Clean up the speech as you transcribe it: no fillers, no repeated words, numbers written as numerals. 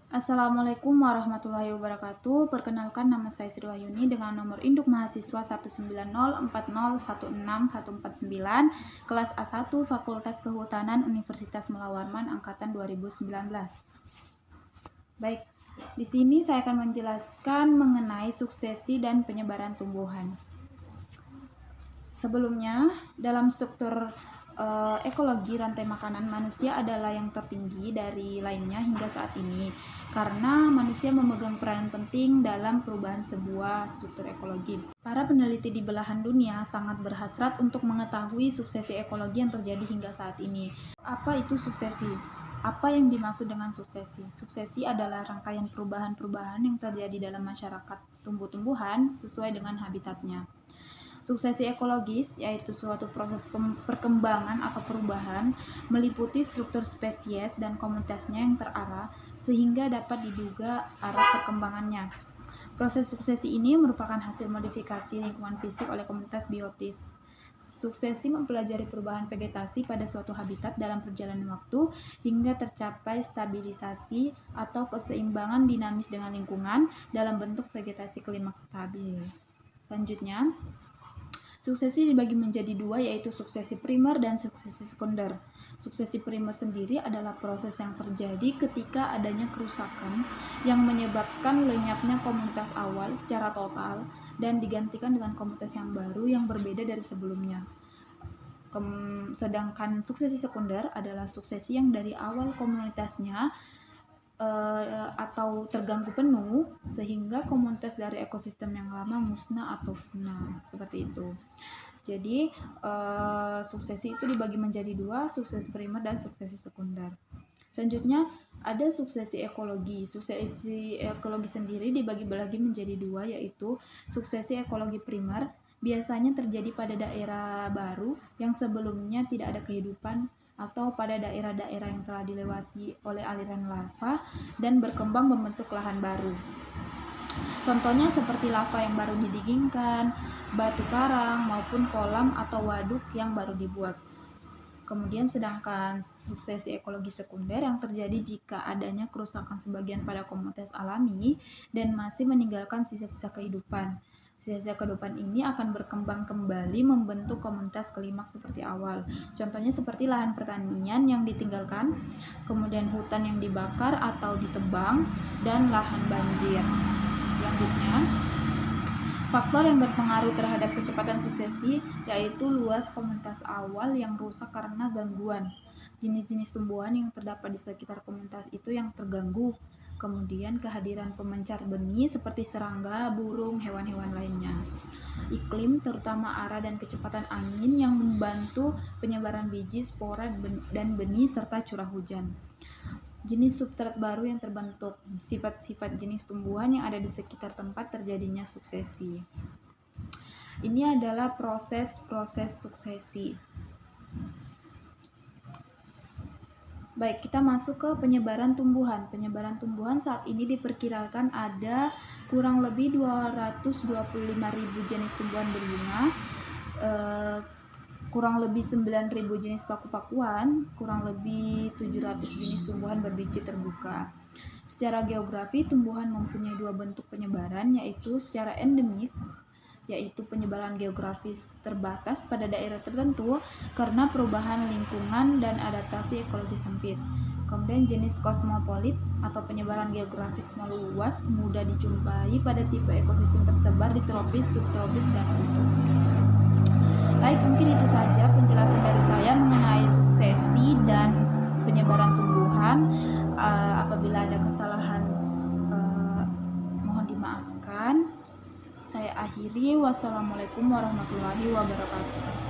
Assalamualaikum warahmatullahi wabarakatuh. Perkenalkan, nama saya Sri Wahyuni dengan nomor induk mahasiswa 19040416149, kelas A1 Fakultas Kehutanan Universitas Mula Warman angkatan 2019. Baik, di sini saya akan menjelaskan mengenai suksesi dan penyebaran tumbuhan. Sebelumnya, dalam struktur ekologi rantai makanan, manusia adalah yang tertinggi dari lainnya hingga saat ini karena manusia memegang peranan penting dalam perubahan sebuah struktur ekologi. Para peneliti di belahan dunia sangat berhasrat untuk mengetahui suksesi ekologi yang terjadi hingga saat ini. Apa itu suksesi? Apa yang dimaksud dengan suksesi? Suksesi adalah rangkaian perubahan-perubahan yang terjadi dalam masyarakat tumbuh-tumbuhan sesuai dengan habitatnya. Suksesi ekologis yaitu suatu proses perkembangan atau perubahan meliputi struktur spesies dan komunitasnya yang terarah sehingga dapat diduga arah perkembangannya. Proses suksesi ini merupakan hasil modifikasi lingkungan fisik oleh komunitas biotis. Suksesi mempelajari perubahan vegetasi pada suatu habitat dalam perjalanan waktu hingga tercapai stabilisasi atau keseimbangan dinamis dengan lingkungan dalam bentuk vegetasi klimaks stabil. Selanjutnya, suksesi dibagi menjadi dua, yaitu suksesi primer dan suksesi sekunder. Suksesi primer sendiri adalah proses yang terjadi ketika adanya kerusakan yang menyebabkan lenyapnya komunitas awal secara total dan digantikan dengan komunitas yang baru yang berbeda dari sebelumnya. Sedangkan suksesi sekunder adalah suksesi yang dari awal komunitasnya atau terganggu penuh sehingga komunitas dari ekosistem yang lama musnah atau punah, seperti itu. Jadi suksesi itu dibagi menjadi dua, suksesi primer dan suksesi sekunder. Selanjutnya ada suksesi ekologi. Suksesi ekologi sendiri dibagi lagi menjadi dua, yaitu suksesi ekologi primer biasanya terjadi pada daerah baru yang sebelumnya tidak ada kehidupan atau pada daerah-daerah yang telah dilewati oleh aliran lava dan berkembang membentuk lahan baru. Contohnya seperti lava yang baru didinginkan, batu karang, maupun kolam atau waduk yang baru dibuat. Kemudian sedangkan suksesi ekologi sekunder yang terjadi jika adanya kerusakan sebagian pada komunitas alami dan masih meninggalkan sisa-sisa kehidupan. Sisa-sisa kehidupan ini akan berkembang kembali membentuk komunitas klimaks seperti awal. Contohnya seperti lahan pertanian yang ditinggalkan, kemudian hutan yang dibakar atau ditebang, dan lahan banjir. Selanjutnya, faktor yang berpengaruh terhadap kecepatan suksesi yaitu luas komunitas awal yang rusak karena gangguan. Jenis-jenis tumbuhan yang terdapat di sekitar komunitas itu yang terganggu. Kemudian kehadiran pemencar benih seperti serangga, burung, hewan-hewan lainnya. Iklim, terutama arah dan kecepatan angin yang membantu penyebaran biji, spora, dan benih serta curah hujan. Jenis substrat baru yang terbentuk, sifat-sifat jenis tumbuhan yang ada di sekitar tempat terjadinya suksesi. Ini adalah proses-proses suksesi. Baik, kita masuk ke penyebaran tumbuhan. Penyebaran tumbuhan saat ini diperkirakan ada kurang lebih 225.000 jenis tumbuhan berbunga, kurang lebih 9.000 jenis paku-pakuan, kurang lebih 700 jenis tumbuhan berbiji terbuka. Secara geografi, tumbuhan mempunyai dua bentuk penyebaran, yaitu secara endemik, yaitu penyebaran geografis terbatas pada daerah tertentu karena perubahan lingkungan dan adaptasi ekologi sempit. Kemudian jenis kosmopolit atau penyebaran geografis meluas, mudah dijumpai pada tipe ekosistem tersebar di tropis, subtropis, dan kutub. Baik, mungkin itu saja penjelasan dari saya mengenai suksesi dan penyebaran tumbuhan. Apabila ada kesalahan, mohon dimaafkan. Saya akhiri. Wassalamualaikum warahmatullahi wabarakatuh.